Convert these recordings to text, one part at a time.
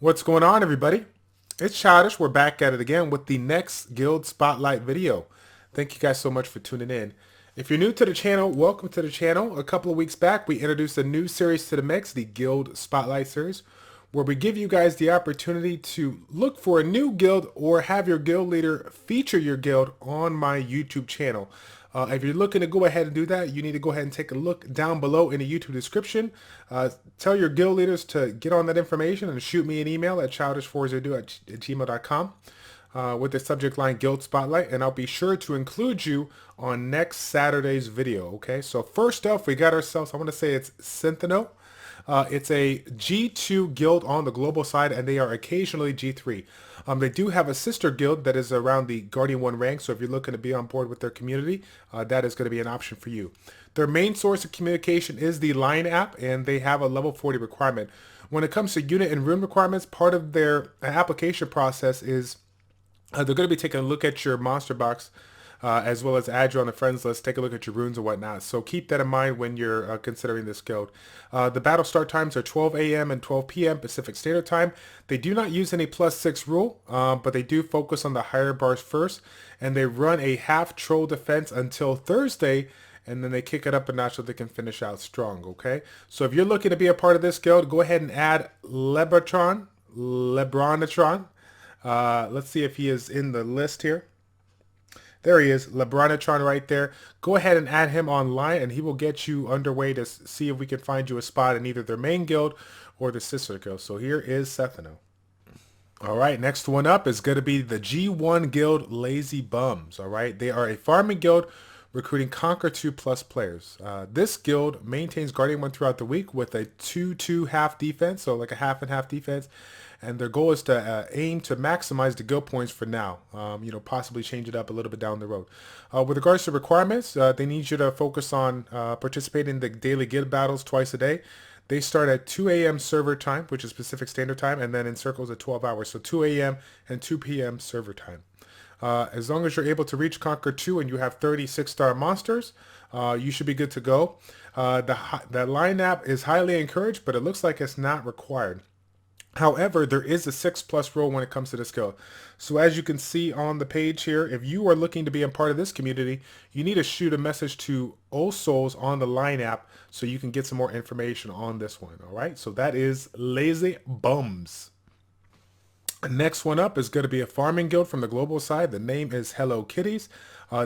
What's going on, everybody? It's Childish. We're back at it again with the next Guild Spotlight video. Thank you guys so much for tuning in. If you're new to the channel, welcome to the channel. A couple of weeks back, we introduced a new series to the mix, the Guild Spotlight series, where we give you guys the opportunity to look for a new guild or have your guild leader feature your guild on my YouTube channel. If you're looking to go ahead and do that, you need to go ahead and take a look down below in the YouTube description. Tell your guild leaders to get on that information and shoot me an email at childish402@gmail.com with the subject line Guild Spotlight, and I'll be sure to include you on next Saturday's video. Okay, so first off, we got ourselves, I want to say it's Syntha. It's a G2 guild on the global side, and they are occasionally G3. They do have a sister guild that is around the Guardian 1 rank, so if you're looking to be on board with their community, that is going to be an option for you. Their main source of communication is the Line app, and they have a level 40 requirement. When it comes to unit and rune requirements, part of their application process is they're going to be taking a look at your monster box as well as add you on the friends list, take a look at your runes and whatnot. So keep that in mind when you're considering this guild. The battle start times are 12 a.m. and 12 p.m. Pacific Standard Time. They do not use any +6 rule, but they do focus on the higher bars first, and they run a half troll defense until Thursday, and then they kick it up a notch so they can finish out strong, okay? So if you're looking to be a part of this guild, go ahead and add Lebronatron. Let's see if he is in the list here. There he is, Lebronatron right there. Go ahead and add him online and he will get you underway to see if we can find you a spot in either their main guild or the sister guild. So here is Syntha. All right, next one up is going to be the G1 guild Lazy Bums. All right, they are a farming guild recruiting Conquer 2 plus players. This guild maintains Guardian 1 throughout the week with a 2-2 half defense, so like a half and half defense. And their goal is to aim to maximize the guild points for now, possibly change it up a little bit down the road. With regards to requirements, they need you to focus on participating in the daily guild battles twice a day. They start at 2 a.m. server time, which is Pacific Standard Time, and then in circles at 12 hours. So 2 a.m. and 2 p.m. server time. As long as you're able to reach Conquer 2 and you have 36-star monsters, you should be good to go. The line app is highly encouraged, but it looks like it's not required. However, there is a 6+ rule when it comes to this guild. So as you can see on the page here, if you are looking to be a part of this community, you need to shoot a message to Old Souls on the Line app so you can get some more information on this one. All right, so that is Lazy Bums. Next one up is going to be a farming guild from the global side. The name is Hello Kitties.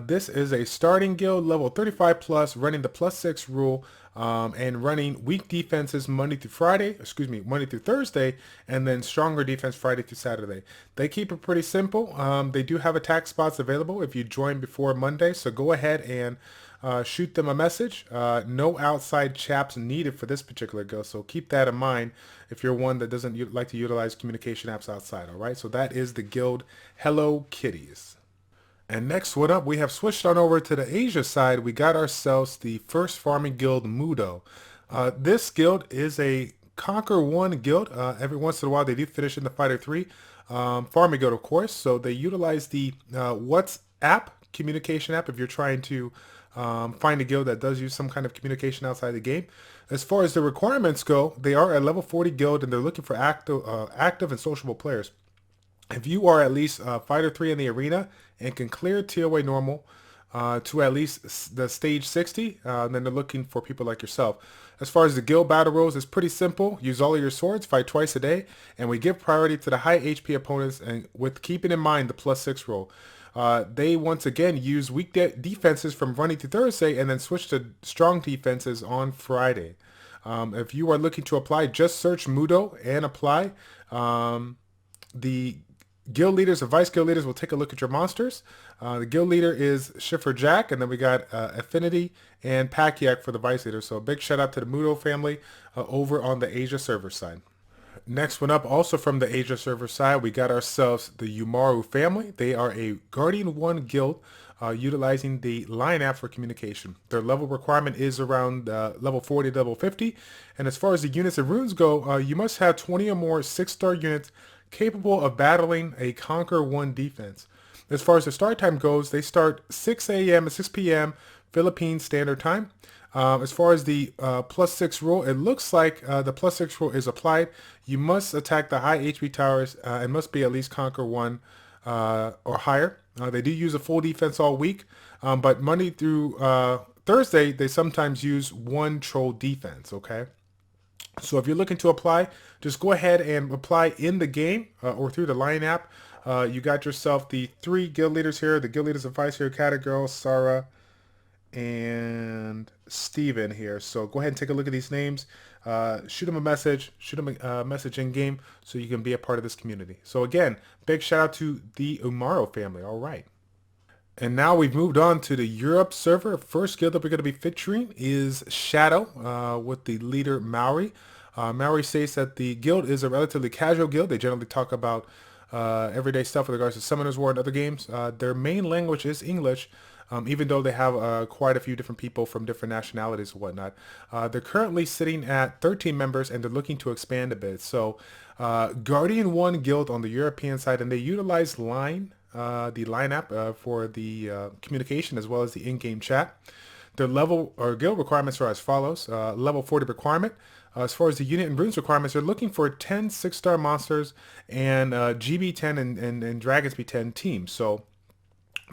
This is a starting guild, level 35 plus, running the +6 rule, and running weak defenses Monday through Thursday, and then stronger defense Friday through Saturday. They keep it pretty simple. They do have attack spots available if you join before Monday, so go ahead and shoot them a message. No outside chaps needed for this particular guild, so keep that in mind if you're one that doesn't like to utilize communication apps outside. All right, so that is the guild Hello Kitties. And next one up, we have switched on over to the Asia side. We got ourselves the first farming guild, Muto. This guild is a Conquer 1 guild. Every once in a while, they do finish in the Fighter 3 farming guild, of course. So they utilize the WhatsApp communication app if you're trying to find a guild that does use some kind of communication outside the game. As far as the requirements go, they are a level 40 guild and they're looking for active and sociable players. If you are at least Fighter 3 in the arena and can clear TOA normal to at least the stage 60, then they're looking for people like yourself. As far as the guild battle rules, it's pretty simple. Use all of your swords, fight twice a day, and we give priority to the high HP opponents, and with keeping in mind the +6 rule. They once again use weak defenses from running to Thursday and then switch to strong defenses on Friday. If you are looking to apply, just search Muto and apply. The guild leaders and vice guild leaders will take a look at your monsters. The guild leader is Schiffer Jack, and then we got Affinity and Pakiak for the vice leader. So a big shout out to the Muto family over on the Asia server side. Next one up, also from the Asia server side, we got ourselves the Umaru family. They are a Guardian 1 guild utilizing the Line app for communication. Their level requirement is around level 40 to level 50. And as far as the units and runes go, you must have 20 or more 6-star units capable of battling a Conquer 1 defense. As far as the start time goes, they start 6 a.m. and 6 p.m. Philippine Standard Time. As far as the +6 rule, it looks like the +6 rule is applied. You must attack the high HP towers and must be at least conquer 1 or higher. They do use a full defense all week, but Monday through Thursday, they sometimes use 1 troll defense, okay? So if you're looking to apply, just go ahead and apply in the game or through the Line app. You got yourself the 3 guild leaders here, the guild leaders of Vice here, Catagirl, Sarah, and Steven here. So go ahead and take a look at these names. Shoot them a message. Shoot them a message in game so you can be a part of this community. So again, big shout out to the Umaro family. All right. And now we've moved on to the Europe server. First guild that we're going to be featuring is Shadow with the leader Maori. Maori states that the guild is a relatively casual guild. They generally talk about everyday stuff with regards to Summoner's War and other games. Their main language is English, even though they have quite a few different people from different nationalities and whatnot. They're currently sitting at 13 members and they're looking to expand a bit. So Guardian 1 guild on the European side, and they utilize Line, the Line app for the communication as well as the in-game chat. Their level or guild requirements are as follows. Level 40 requirement. As far as the unit and runes requirements, they're looking for 10 6-star monsters and GB10 and Dragons B10 teams. So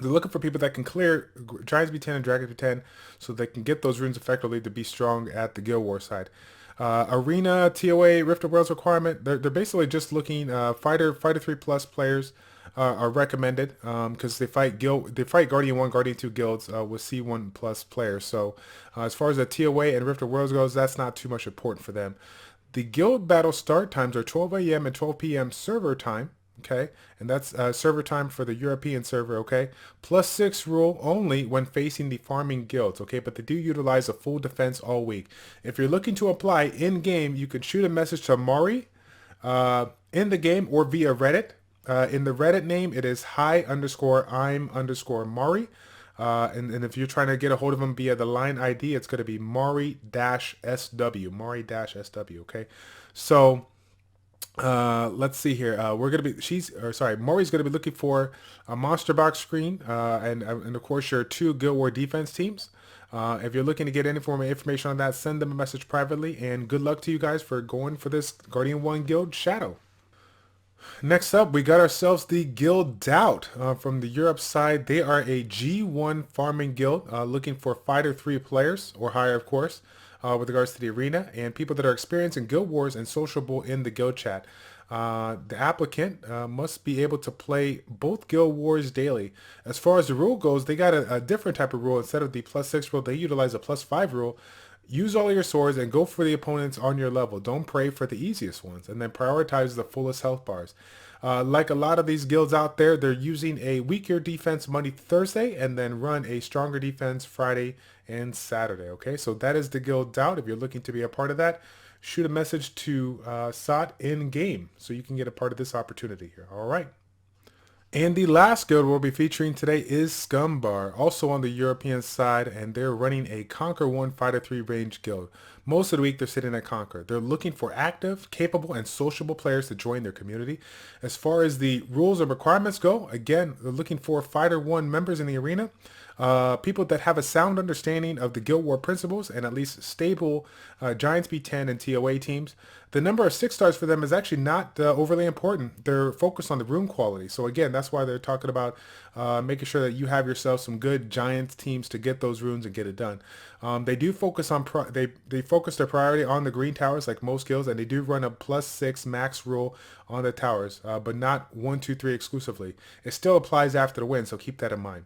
they're looking for people that can clear Giants B10 and Dragons B10 so they can get those runes effectively to be strong at the Guild War side. Arena, TOA, Rift of Worlds requirement, they're basically just looking, Fighter 3 plus players are recommended because they fight Guardian 1, Guardian 2 guilds with C1 plus players. So as far as the TOA and Rift of Worlds goes, that's not too much important for them. The guild battle start times are 12 a.m. and 12 p.m. server time. Okay, and that's server time for the European server, okay? +6 rule only when facing the farming guilds, okay? But they do utilize a full defense all week. If you're looking to apply in-game, you can shoot a message to Mari in the game or via Reddit. In the Reddit name, it is hi_I'm_Mari. And if you're trying to get a hold of them via the Line ID, it's going to be Mari-SW, Mari-SW, okay? So let's see here. We're gonna be Maury's gonna be looking for a monster box screen and of course your 2 Guild War defense teams. If you're looking to get any form of information on that, send them a message privately, and good luck to you guys for going for this Guardian 1 guild Shadow. Next up, we got ourselves the Guild Doubt from the Europe side. They are a G1 farming guild looking for Fighter 3 players or higher, of course. With regards to the arena and people that are experienced in guild wars and sociable in the guild chat. The applicant must be able to play both guild wars daily. As far as the rule goes, they got a different type of rule. Instead of the +6 rule, they utilize a +5 rule. Use all your swords and go for the opponents on your level. Don't pray for the easiest ones, and then prioritize the fullest health bars. Like a lot of these guilds out there, they're using a weaker defense Monday to Thursday and then run a stronger defense Friday and Saturday. Okay, so that is the Guild Doubt. If you're looking to be a part of that, shoot a message to Sot in game so you can get a part of this opportunity here. All right. And the last guild we'll be featuring today is Scumbar, also on the European side, and they're running a Conquer 1 Fighter 3 range guild. Most of the week they're sitting at Conquer. They're looking for active, capable, and sociable players to join their community. As far as the rules and requirements go, again, they're looking for Fighter 1 members in the arena, people that have a sound understanding of the Guild War principles and at least stable Giants B10 and TOA teams. The number of 6-stars for them is actually not overly important. They're focused on the rune quality. So again, that's why they're talking about making sure that you have yourself some good Giants teams to get those runes and get it done. They do focus on they focus their priority on the green towers like most guilds, and they do run a +6 max rule on the towers, but not 1, 2, 3 exclusively. It still applies after the win, so keep that in mind.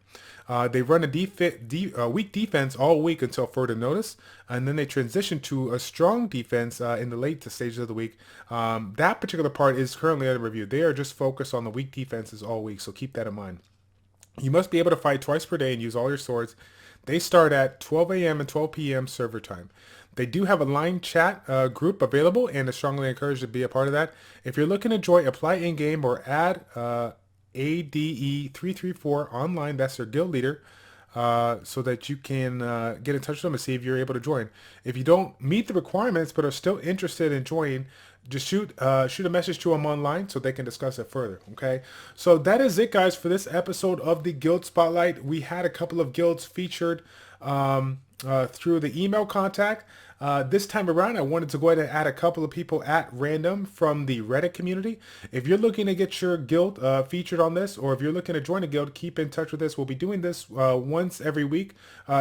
They run a weak defense all week until further notice, and then they transition to a strong defense in the late stages of the week. That particular part is currently under review. They are just focused on the weak defenses all week, so keep that in mind. You must be able to fight twice per day and use all your swords. They start at 12 a.m. and 12 p.m. server time. They do have a line chat group available, and I strongly encourage you to be a part of that. If you're looking to join, apply in-game or add ADE334 online. That's their guild leader, so that you can get in touch with them and see if you're able to join. If you don't meet the requirements but are still interested in joining, just shoot a message to them online so they can discuss it further. Okay, so that is it, guys, for this episode of the Guild Spotlight. We had a couple of guilds featured through the email contact. This time around, I wanted to go ahead and add a couple of people at random from the Reddit community. If you're looking to get your guild featured on this, or if you're looking to join a guild, keep in touch with us. We'll be doing this once every week,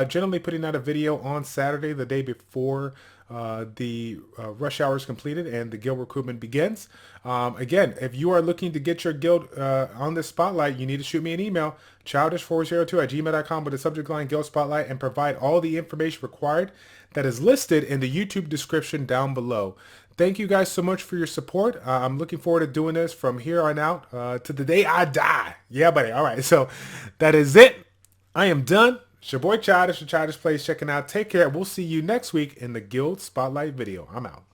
generally putting out a video on Saturday, the day before the rush hour is completed and the guild recruitment begins. Again, if you are looking to get your guild on this spotlight, you need to shoot me an email, childish402@gmail.com with the subject line guild spotlight, and provide all the information required that is listed in the YouTube description down below. Thank you guys so much for your support. I'm looking forward to doing this from here on out to the day I die. Yeah, buddy. All right. So that is it. I am done. It's your boy Childish, the Childish Plays checking out. Take care. We'll see you next week in the Guild Spotlight video. I'm out.